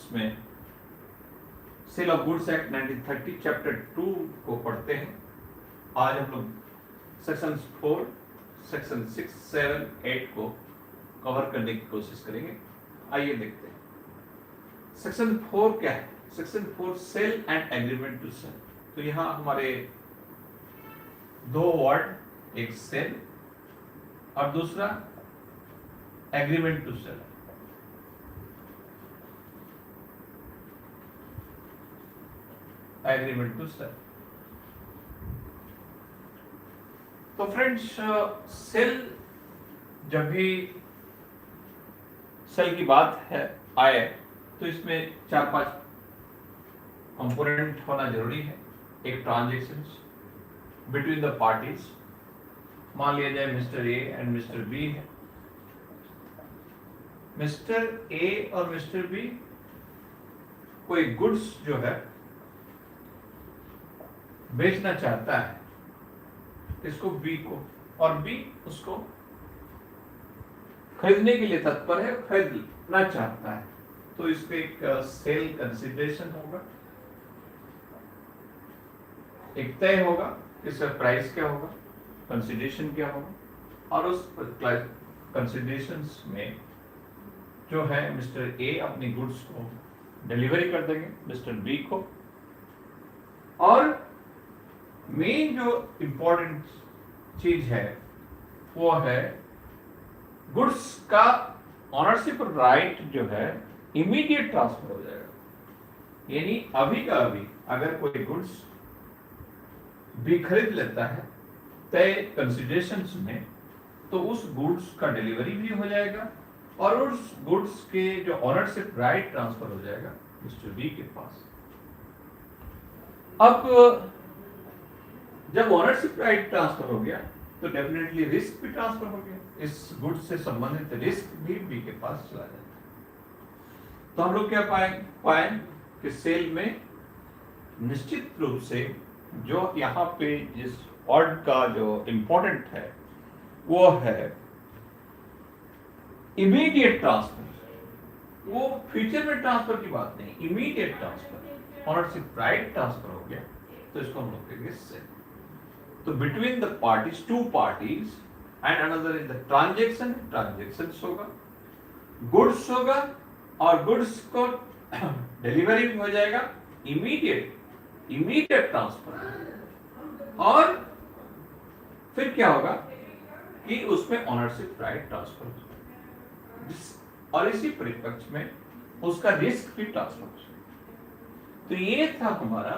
उसमें sale of goods act 1930 chapter 2 को पढ़ते हैं। आज हम लोग सेक्शन 4, सेक्शन 6, 7, 8 को कवर करने की कोशिश करेंगे। आइए देखते हैं। सेक्शन 4 क्या है? Section 4 sale and agreement to sale. तो यहाँ हमारे दो वर्ड, एक सेल और दूसरा agreement to sale. Agreement to sale. तो फ्रेंड्स, सेल, जब भी सेल की बात है आए तो इसमें 4-5 कंपोनेंट होना जरूरी है। एक ट्रांजेक्शन बिटवीन द पार्टीज, मान लिया जाए mister A and mister B है। मिस्टर ए और मिस्टर बी कोई गुड्स जो है बेचना चाहता है इसको बी को, और बी उसको खरीदने के लिए तत्पर है, खरीदना चाहता है। तो इसमें एक सेल कंसिडरेशन होगा, एक तय होगा, इसका प्राइस क्या होगा, कंसिडरेशन क्या होगा, और उस कंसिडरेशन में जो है मिस्टर ए अपनी गुड्स को डिलीवरी कर देंगे मिस्टर बी को। और मेन जो इंपॉर्टेंट चीज है वो है गुड्स का ऑनरशिप राइट जो है इमीडिएट ट्रांसफर हो जाएगा। यानी अभी का अभी अगर कोई गुड्स भी खरीद लेता है तय कंसिडरेशंस में, तो उस गुड्स का डिलीवरी भी हो जाएगा और उस गुड्स के जो ऑनरशिप राइट ट्रांसफर हो जाएगा मिस्टर बी के पास। अब जब ऑनरशिप राइट ट्रांसफर हो गया तो डेफिनेटली रिस्क भी ट्रांसफर हो गया, इस गुड्स से संबंधित रिस्क भी बी के पास चला जाता है। तो हम लोग क्या पाए कि सेल में निश्चित रूप से जो यहाँ पे जिस वर्ड का जो इंपॉर्टेंट है वो है इमीडिएट ट्रांसफर। वो फ्यूचर में ट्रांसफर की बात नहीं, immediate transfer, ownership right transfer हो गया तो इसको हम लोग कहेंगे सेल। तो between the parties, two parties and another is the transaction, transactions होगा, गुड्स होगा और गुड्स को डिलीवरी भी हो जाएगा, इमीडिएट ट्रांसफर। और फिर क्या होगा कि उसमें ऑनरशिप राइट ट्रांसफर हो जाएगा और इसी परिपक्ष में उसका रिस्क भी ट्रांसफर हो जाएगा। तो ये था हमारा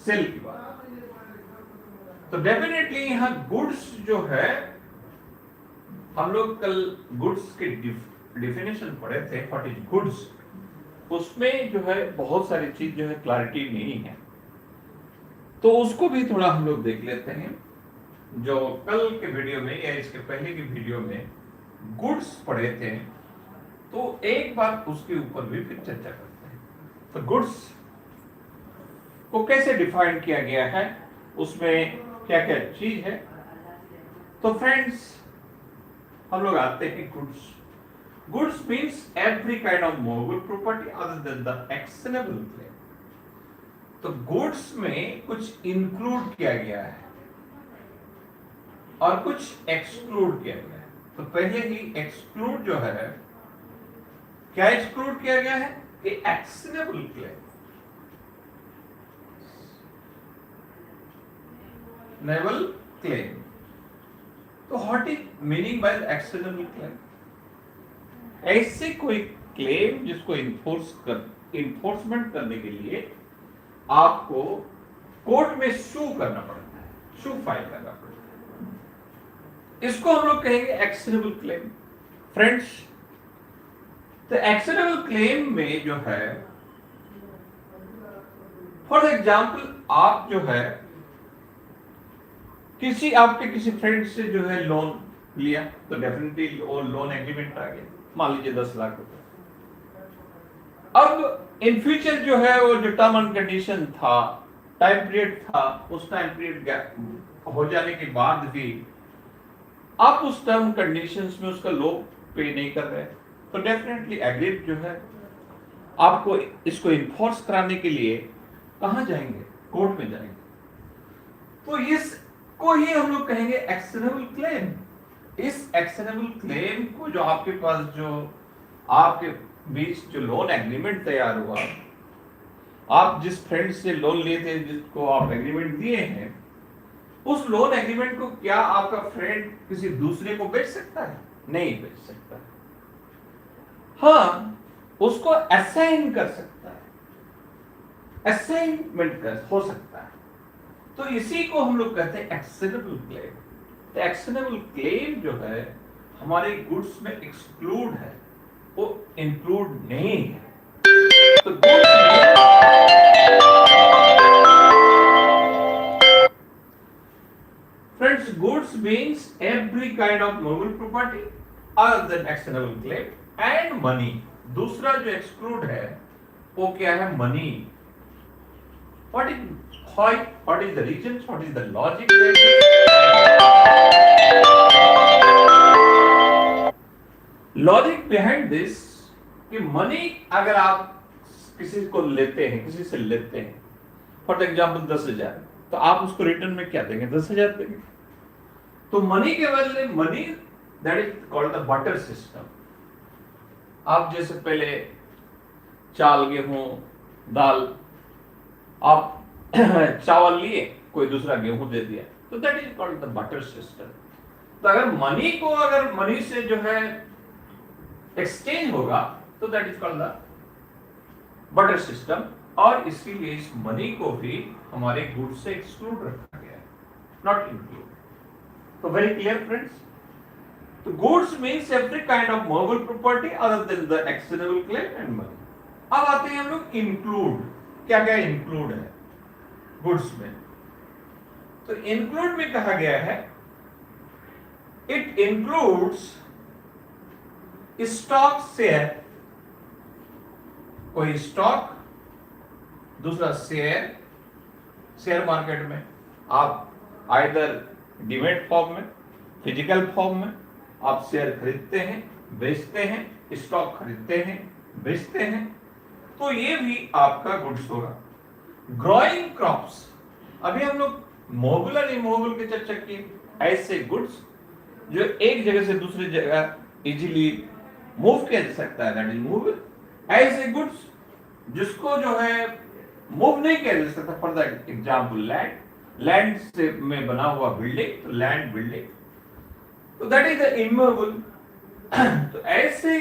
सेल की बात। तो डेफिनेटली यहां गुड्स जो है, हम लोग कल गुड्स के डिफिनेशन पढ़े थे, व्हाट इज गुड्स। उसमें जो है बहुत सारी चीज जो है क्लैरिटी नहीं है, तो उसको भी थोड़ा हम लोग देख लेते हैं। जो कल के वीडियो में या इसके पहले की वीडियो में गुड्स पढ़े थे, तो एक बार उसके ऊपर भी फिर चर्चा करते हैं। तो गुड्स को कैसे डिफाइन किया गया है, उसमें क्या क्या चीज है। तो फ्रेंड्स, हम लोग आते हैं goods. Goods means every kind of movable property other than the actionable claim. तो गुड्स में कुछ इंक्लूड किया गया है और कुछ एक्सक्लूड किया गया है। तो पहले ही एक्सक्लूड जो है, क्या एक्सक्लूड किया गया है कि एक्शनेबल क्लेम, नेबल क्लेम। तो what is meaning bye actionable claim? ऐसे कोई क्लेम जिसको इन्फोर्समेंट करने के लिए आपको कोर्ट में सू करना पड़ता है, सू फाइल करना पड़ता है, इसको हम लोग कहेंगे एक्शनेबल क्लेम। फ्रेंड्स, तो एक्शनेबल क्लेम में जो है, फॉर एग्जाम्पल आप जो है आपके किसी फ्रेंड से जो है लोन लिया, तो डेफिनेटली वो लोन एग्रीमेंट आ गया, मान लीजिए 10 लाख रुपए। अब इन फ्यूचर जो है वो जो टर्म एंड कंडीशन था, टाइम पीरियड था, उस टाइम पीरियड हो जाने के बाद भी आप उस टर्म कंडीशंस में उसका लोन पे नहीं कर रहे, तो डेफिनेटली एग्रीड जो है आपको इसको इन्फोर्स कराने के लिए कहां जाएंगे? कोर्ट में जाएंगे। तो इसको ही हम लोग कहेंगे एक्शनेबल क्लेम। इस एक्शनेबल क्लेम को जो आपके पास जो आपके बीच जो लोन एग्रीमेंट तैयार हुआ, आप जिस फ्रेंड से लोन लिए थे, जिसको आप एग्रीमेंट दिए हैं, उस लोन एग्रीमेंट को क्या आपका फ्रेंड किसी दूसरे को बेच सकता है? नहीं बेच सकता। हाँ, उसको असाइन कर सकता है, असाइनमेंट हो सकता है। तो इसी को हम लोग कहते हैं एक्शनेबल क्लेम। तो एक्शनेबल क्लेम जो है हमारे गुड्स में एक्सक्लूड है, वो इंक्लूड नहीं है। तो friends, goods means every kind of movable property other than actionable claim and money. दूसरा जो एक्सक्लूड है वो क्या है? Money. What is the reasons? What is the logic? Logic behind this कि मनी अगर आप किसी को लेते हैं, किसी से लेते हैं, फॉर एग्जाम्पल 10,000, तो आप उसको रिटर्न में क्या देंगे? 10,000 देंगे। तो मनी के बदले money, that is called the butter system. आप जैसे पहले चाल, गेहूं, दाल, आप चावल लिए, कोई दूसरा गेहूं दे दिया, तो that is called the butter system. तो अगर मनी को, अगर मनी से जो है एक्सचेंज होगा, तो that is called the butter system. और इसीलिए इस मनी को भी हमारे गुड्स से एक्सक्लूड रखा गया है, नॉट इंक्लूड। तो वेरी क्लियर फ्रेंड्स। तो goods means every kind of movable property other than the actionable claim and money. अब आते हैं हम लोग इंक्लूड। क्या क्या इंक्लूड है गुड्स में? तो इंक्लूड में कहा गया है इट इंक्लूड्स स्टॉक शेयर। कोई स्टॉक, दूसरा शेयर। शेयर मार्केट में आप आइदर डिमेट फॉर्म में, फिजिकल फॉर्म में आप शेयर खरीदते हैं, बेचते हैं, स्टॉक खरीदते हैं, बेचते हैं, तो ये भी आपका गुड्स होगा। ग्रोइंग क्रॉप्स, अभी हम लोग मूवेबल और इमूवेबल की चर्चा की। ऐसे गुड्स जो एक जगह से दूसरी जगह इजीली मूव किया जा सकता है, दैट इज मूवेबल। ऐसे गुड्स जिसको जो है मूव नहीं किया जा सकता, for the example land, land से में बना हुआ बिल्डिंग, तो लैंड बिल्डिंग, तो दैट इज द इमूवेबल। तो ऐसे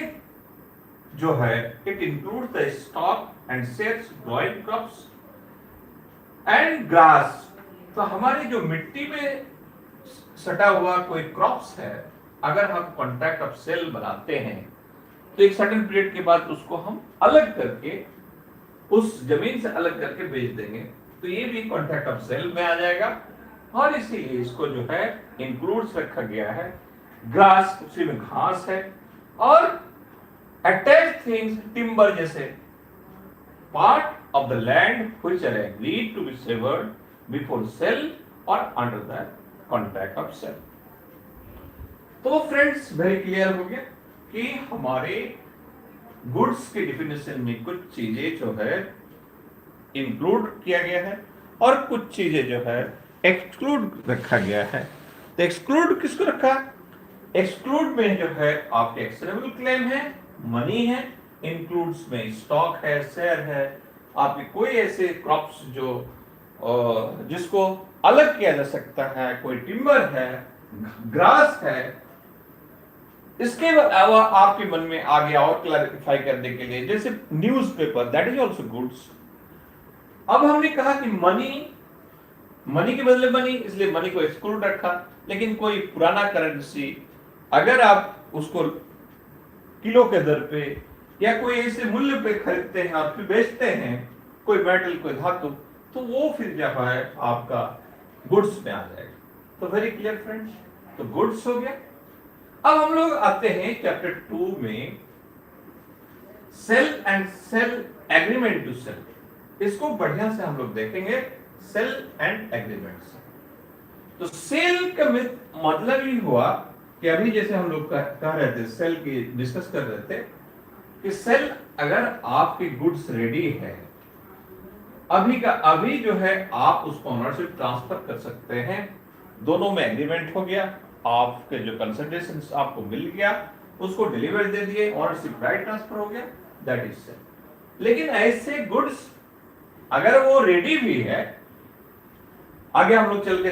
जो है it includes the stock and shares, growing crops and grass. तो हमारी जो मिट्टी में सटा हुआ कोई क्रॉप्स है, अगर हम कॉन्ट्रैक्ट ऑफ सेल बनाते हैं, तो एक सर्टेन पीरियड के बाद उसको हम अलग करके, उस जमीन से अलग करके बेच देंगे, तो ये भी कॉन्ट्रैक्ट ऑफ सेल में आ जाएगा। और इसीलिए इसको जो है इंक्लूड्स रखा गया है। ग्रास, उसी में घास है। और अटैच थिंग्स, टिम्बर जैसे part of the land which are agreed to be severed before sale or under the contract of sale। तो फ्रेंड्स वेरी क्लियर हो गया कि हमारे गुड्स के डिफिनेशन में कुछ चीजें जो है इंक्लूड किया गया है और कुछ चीजें जो है एक्सक्लूड रखा गया है। तो एक्सक्लूड किसको रखा? एक्सक्लूड में जो है आपके एक्शनेबल क्लेम है, मनी है, इंक्लूड्स में स्टॉक है, शेयर है, आपके कोई ऐसे क्रॉप्स जो जिसको अलग किया जा सकता है, कोई टिम्बर है, ग्रास है। इसके अलावा आपके मन में आ गया और क्लैरिफाई करने के लिए, जैसे newspaper, that is also goods. अब हमने कहा कि मनी के बदले मनी, इसलिए मनी को एक्सक्लूड रखा। लेकिन कोई पुराना करेंसी अगर आप उसको किलो के दर पे या कोई ऐसे मूल्य पे खरीदते हैं और फिर बेचते हैं, कोई मेटल, कोई धातु, तो वो फिर जो है आपका गुड्स में आ जाएगा। तो वेरी क्लियर फ्रेंड्स। तो गुड्स हो गया। अब हम लोग आते हैं चैप्टर 2 में, sale and sale agreement to sale. इसको बढ़िया से हम लोग देखेंगे, सेल एंड एग्रीमेंट से। तो सेल का मतलब ही हुआ कि अभी जैसे हम लोग कह रहे थे, सेल की डिस्कस कर रहे थे कि सेल अगर आपकी गुड्स रेडी है, अभी का अभी जो है आप उसको ओनरशिप ट्रांसफर कर सकते हैं, दोनों में एग्रीमेंट हो गया, आपके जो कंसल्टेशन आपको मिल गया, उसको डिलीवर दे दिए, ओनरशिप राइट ट्रांसफर हो गया, दैट इज सेल। लेकिन ऐसे गुड्स अगर वो रेडी भी है, आगे हम लोग चल के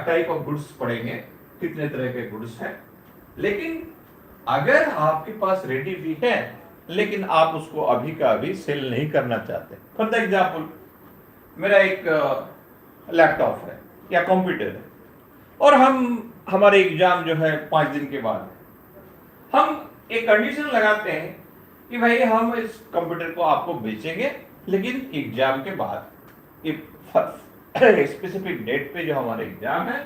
टाइप ऑफ गुड्स पढ़ेंगे, कितने तरह के गुड्स हैं, लेकिन अगर आपके पास रेडी भी है लेकिन आप उसको अभी का अभी सेल नहीं करना चाहते, फॉर द एग्जाम्पल मेरा एक लैपटॉप है या कंप्यूटर है और हमारे एग्जाम जो है 5 दिन के बाद, हम एक कंडीशन लगाते हैं कि भाई हम इस कंप्यूटर को आपको बेचेंगे लेकिन एग्जाम के बाद, स्पेसिफिक डेट पे जो हमारा एग्जाम है,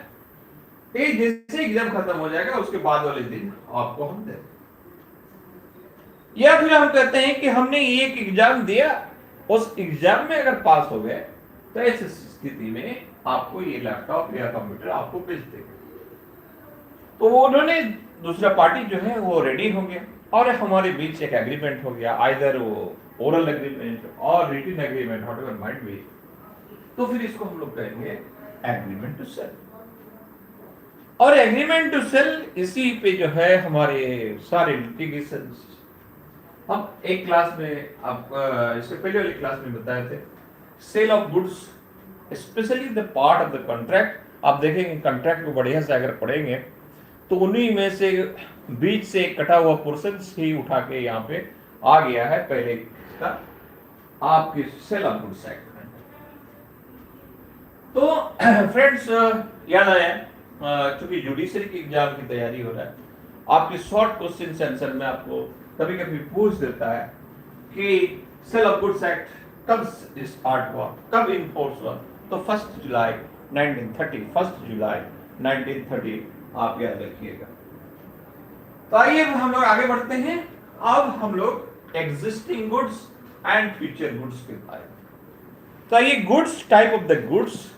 ये जैसे एग्जाम खत्म हो जाएगा उसके बाद वाले दिन आपको हम देंगे। या फिर हम कहते हैं कि हमने एक एग्जाम दिया, उस एग्जाम में अगर पास हो गए तो इस स्थिति में आपको ये लैपटॉप या कंप्यूटर आपको बेच देंगे। तो वो उन्होंने दूसरा पार्टी जो है वो रेडी हो गया और हमारे बीच एक एग्रीमेंट हो गया, आइदर वो ओरल एग्रीमेंट और written agreement, whatever might be, तो फिर इसको हम लोग कहेंगे एग्रीमेंट टू सेल। और एग्रीमेंट टू सेल इसी पे जो है हमारे सारे लिटिगेशंस, हम एक क्लास में आप इससे पहले वाली क्लास में बताए थे, sale of goods especially the part of the contract, आप देखेंगे कॉन्ट्रैक्ट को बढ़िया से अगर पढ़ेंगे तो उन्हीं में से बीच से कटा हुआ पोर्शन ही उठा के यहाँ पे आ गया है पहले का आपकी सेल ऑफ गुड्स एक्ट में। तो फ्रेंड्स याद आया, चूंकि जुडिशरी की एग्जाम की तैयारी हो रहा है, आपके शॉर्ट क्वेश्चन आंसर में आपको कभी कभी पूछ देता है कि सेल ऑफ गुड्स एक्ट कब स्टार्ट हुआ, कब इनफोर्स हुआ, तो 1 जुलाई 1930, 1 जुलाई 1930 आप याद रखिएगा। तो आइए हम लोग आगे बढ़ते हैं, अब हम लोग existing goods and future goods के बारे में। तो आइए goods, type of the goods,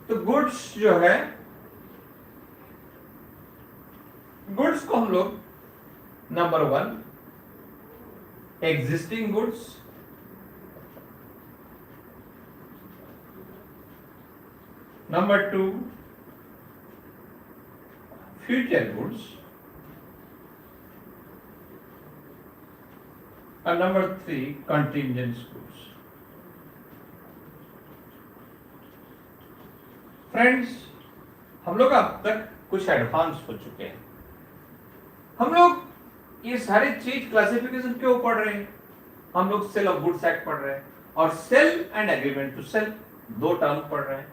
तो गुड्स जो है, गुड्स को हम लोग number 1 existing goods, number 2 future goods, और नंबर 3 कंटिंजेंट गुड्स। फ्रेंड्स, हम लोग अब तक कुछ एडवांस हो चुके हैं, हम लोग ये सारे चीज क्लासिफिकेशन क्यों पढ़ रहे हैं, हम लोग सेल ऑफ गुड्स एक्ट पढ़ रहे हैं और sale and agreement to sale, दो टर्म पढ़ रहे हैं।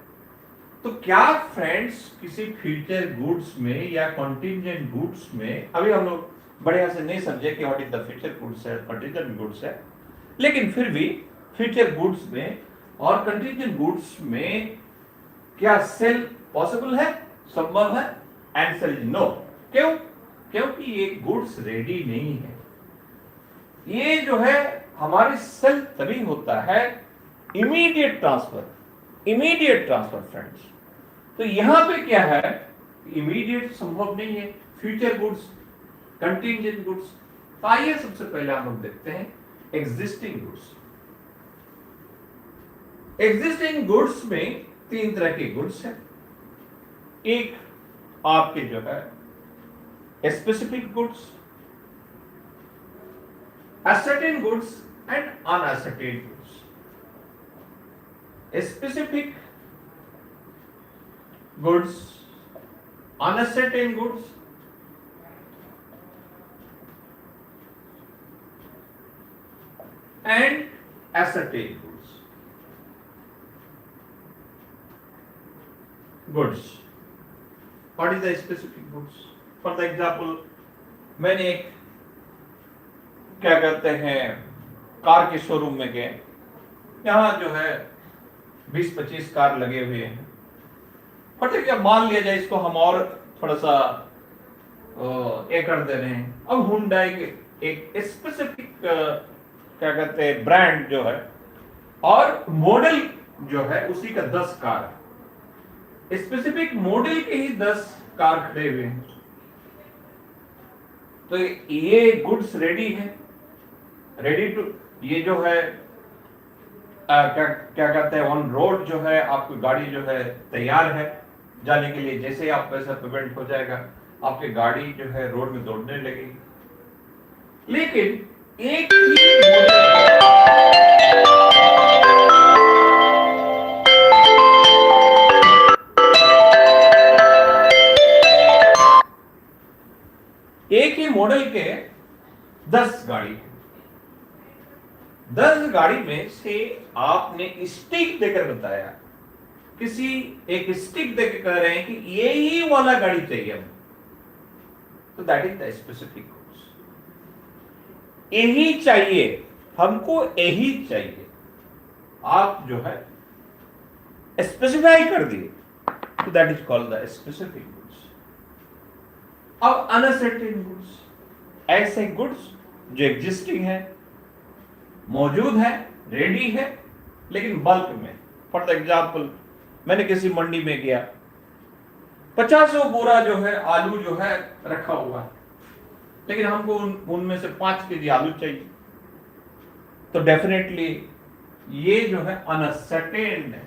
तो क्या फ्रेंड्स किसी फ्यूचर गुड्स में या कंटिंजेंट गुड्स में, अभी हम लोग बढ़िया से नहीं समझे कि what is the future goods है, कंटिंजेंट गुड्स है, लेकिन फिर भी फ्यूचर गुड्स में और कंटिंजेंट गुड्स में क्या सेल पॉसिबल है, संभव है? Answer is no. क्यों? क्योंकि ये गुड्स रेडी नहीं है। ये जो है हमारे सेल तभी होता है immediate transfer, immediate transfer friends. तो यहां पे क्या है, इमीडिएट संभव नहीं है, फ्यूचर गुड्स, कंटिंजेंट गुड्स। तो आइए सबसे पहले हम लोग देखते हैं एग्जिस्टिंग गुड्स। एग्जिस्टिंग गुड्स में 3 तरह के गुड्स हैं। एक आपके जो है specific goods, ascertained goods and unascertained goods. Specific goods, unascertained goods, and ascertained goods. Goods. What is the specific goods? For the example, मैंने एक क्या कहते हैं कार के शोरूम में गए, यहाँ जो है 20-25 कार लगे हुए हैं, बट क्या मान लिया जाए इसको हम और थोड़ा सा कर दे रहे हैं। अब हुंडई के एक स्पेसिफिक क्या कहते हैं ब्रांड जो है और मॉडल जो है उसी का 10 कार, स्पेसिफिक मॉडल के ही 10 कार खड़े हुए हैं। तो ये गुड्स रेडी है, रेडी टू, ये जो है क्या क्या कहते हैं, ऑन रोड जो है आपकी गाड़ी जो है तैयार है जाने के लिए। जैसे ही आप पैसा पेमेंट हो जाएगा, आपकी गाड़ी जो है रोड में दौड़ने लगेगी। लेकिन एक ही मॉडल के 10 गाड़ी है। 10 गाड़ी में से आपने स्टिक देकर बताया, किसी एक स्टिक देकर कह रहे हैं कि यही वाला गाड़ी चाहिए हमें, तो that is the specific goods. यही चाहिए हमको, यही चाहिए, आप जो है स्पेसिफाई कर दिए, तो that is called the specific goods. अब अनसर्टेन गुड्स, ऐसे गुड्स जो एग्जिस्टिंग है, मौजूद है, रेडी है, लेकिन बल्क में। फॉर द एग्जाम्पल, मैंने किसी मंडी में गया, 50 बोरा जो है आलू जो है रखा हुआ है, लेकिन हमको उनमें से 5 केजी आलू चाहिए, तो डेफिनेटली ये जो है अनसर्टेन है।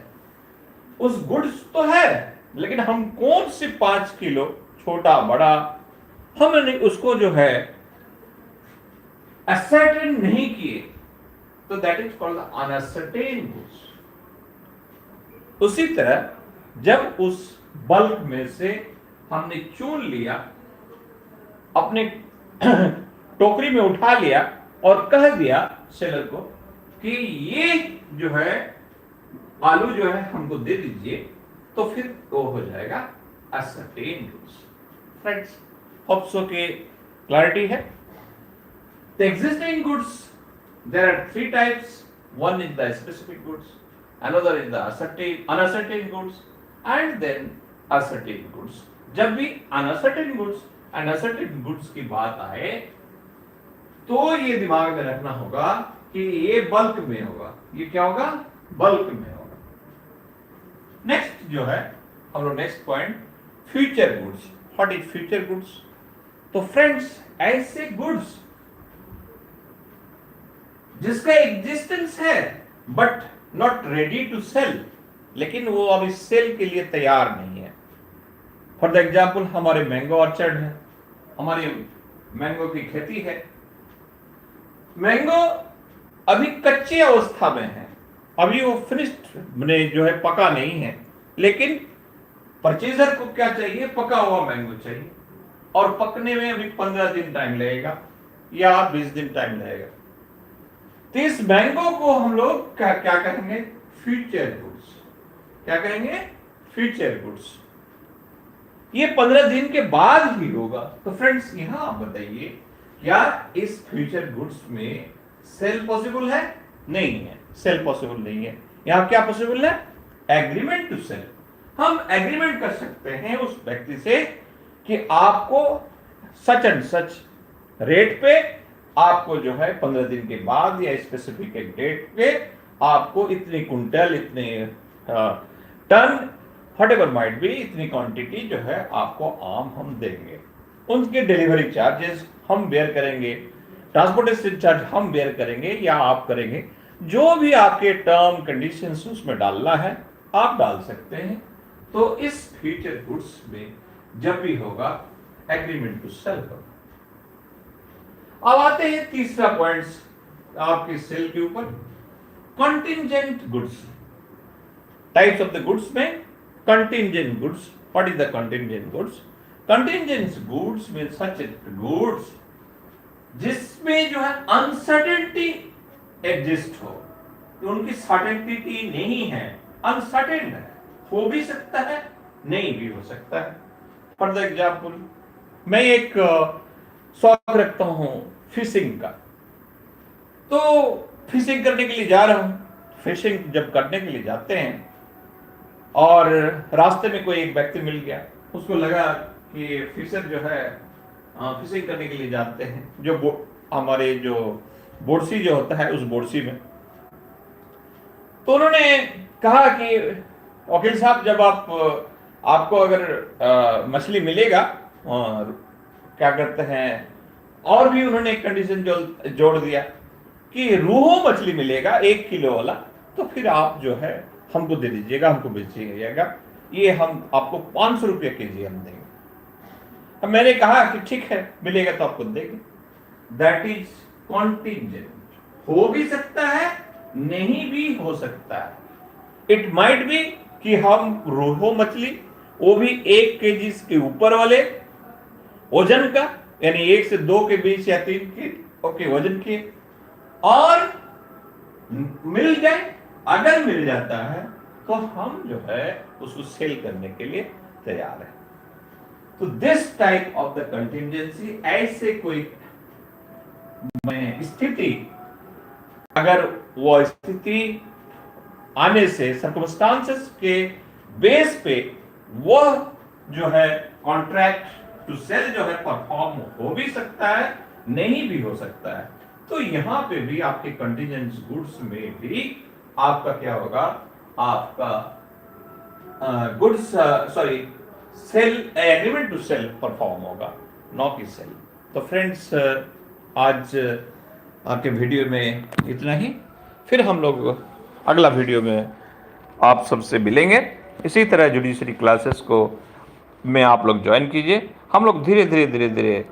उस गुड्स तो है, लेकिन हम कौन से 5 किलो, छोटा बड़ा, हमने उसको जो है असर्टेन नहीं किए, तो that is called uncertain goods. उसी तरह जब उस बल्क में से हमने चुन लिया, अपने टोकरी में उठा लिया और कह दिया सेलर को कि ये जो है आलू जो है हमको दे दीजिए, तो फिर वो हो जाएगा ascertain goods. Friends, hope so के क्लैरिटी है। The existing goods, there are 3 types. One is the specific goods, another is the uncertain goods, and then ascertain goods. जब भी uncertain goods and ascertain goods की बात आए, तो ये दिमाग में रखना होगा कि ये बल्क में होगा। ये क्या होगा? बल्क में होगा। नेक्स्ट जो है हम लोग next point, future goods. What is future goods? तो फ्रेंड्स, ऐसे गुड्स जिसका एग्जिस्टेंस है but not ready to sale, लेकिन वो अभी सेल के लिए तैयार नहीं है। फॉर द एग्जाम्पल, हमारे मैंगो ऑर्चर्ड है, हमारी मैंगो की खेती है, मैंगो अभी कच्ची अवस्था में है, अभी वो फिनिश्ड जो है पका नहीं है, लेकिन परचेजर को क्या चाहिए? पका हुआ मैंगो चाहिए, और पकने में अभी 15 दिन टाइम लगेगा या 20 दिन टाइम लगेगा। तो इस मैंगो को हम लोग क्या कहेंगे? Future goods. क्या कहेंगे? Future goods. ये 15 दिन के बाद ही होगा। तो फ्रेंड्स, यहां आप बताइए, क्या इस फ्यूचर गुड्स में सेल पॉसिबल है? नहीं है, सेल पॉसिबल नहीं है। यहां क्या पॉसिबल है? Agreement to sale. हम एग्रीमेंट कर सकते हैं उस व्यक्ति से कि आपको सच एंड सच रेट पे, आपको जो है 15 दिन के बाद या स्पेसिफिक एक डेट पे आपको इतनी कुंटल, इतने टन, व्हाटएवर माइट बी, इतनी क्वांटिटी जो है आपको आम हम देंगे। उनके डिलीवरी चार्जेस हम बेयर करेंगे, ट्रांसपोर्टेशन चार्ज हम बेयर करेंगे या आप करेंगे। जो भी आपके टर्म कंडीशंस उसमें डालना है आप डाल सकते हैं। तो इस फ्यूचर गुड्स में जब भी होगा एग्रीमेंट टू सेल होगा। अब आते हैं तीसरा पॉइंट्स आपके सेल के ऊपर, contingent goods. Types of the goods में contingent goods. What is the contingent goods? Contingent goods में सच गुड्स जिसमें जो है अनसर्टेनिटी एग्जिस्ट हो, तो उनकी सर्टेनिटी नहीं है, अनसर्टेन है, हो भी सकता है, नहीं भी हो सकता है। फॉर द एग्जाम्पल, मैं एक शौक रखता हूं फिशिंग का, तो फिशिंग करने के लिए जा रहा हूं। फिशिंग जब करने के लिए जाते हैं और रास्ते में कोई एक व्यक्ति मिल गया, उसको लगा कि फिशर जो है फिशिंग करने के लिए जाते हैं, जो हमारे जो बोर्सी जो होता है उस बोर्सी में, तो उन्होंने कहा कि वकील साहब, जब आपको अगर मछली मिलेगा, और क्या करते हैं, और भी उन्होंने एक कंडीशन जोड़ दिया कि रूहो मछली मिलेगा 1 किलो वाला, तो फिर आप जो है हमको दे दीजिएगा, हमको बेचिएगा, ये हम आपको 500 रुपये केजी हम देंगे। अब मैंने कहा कि ठीक है, मिलेगा तो आपको देंगे। दैट इज कॉन्टिजेंट, हो भी सकता है, नहीं भी हो सकता है। इट माइट बी कि हम रोहू मछली, वो भी 1 केजी के ऊपर वाले वजन का, यानी 1 से 2 के बीच या 3 के ओके वजन के, और मिल जाए। अगर मिल जाता है तो हम जो है उसको सेल करने के लिए तैयार है। तो this type of the contingency, ऐसे कोई स्थिति, अगर वो स्थिति आने से सर्कमस्टांसेस के बेस पे वो जो है कॉन्ट्रैक्ट टू सेल जो है परफॉर्म हो भी सकता है, नहीं भी हो सकता है। तो यहां पे भी आपके कंटिजेंट गुड्स में भी आपका क्या होगा, आपका goods sorry sale agreement to sale perform होगा, नॉट की सेल। तो फ्रेंड्स, आज आपके वीडियो में इतना ही। फिर हम लोग अगला वीडियो में आप सबसे मिलेंगे। इसी तरह जुडिशरी क्लासेस को में आप लोग ज्वाइन कीजिए। हम लोग धीरे धीरे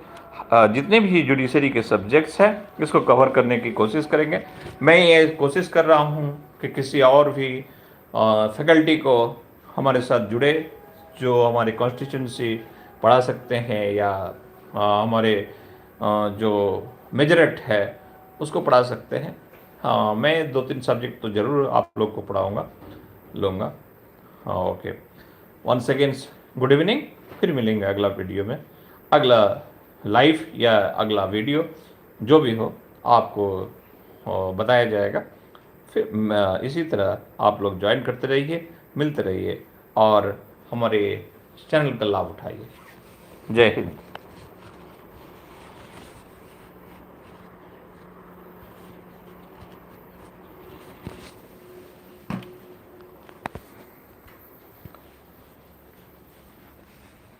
जितने भी जुडिशरी के सब्जेक्ट्स हैं इसको कवर करने की कोशिश करेंगे। मैं ये कोशिश कर रहा हूँ कि किसी और भी फैकल्टी को हमारे साथ जुड़े, जो हमारे कॉन्स्टिट्यूंसी पढ़ा सकते हैं, या हमारे जो मेजरेट है उसको पढ़ा सकते हैं। हाँ, मैं 2-3 सब्जेक्ट तो ज़रूर आप लोग को लूँगा। हाँ, okay. Once again good evening. फिर मिलेंगे अगला वीडियो में, अगला लाइव या अगला वीडियो जो भी हो आपको बताया जाएगा। फिर इसी तरह आप लोग ज्वाइन करते रहिए, मिलते रहिए और हमारे चैनल का लाभ उठाइए। जय हिंद।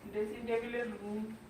dressing table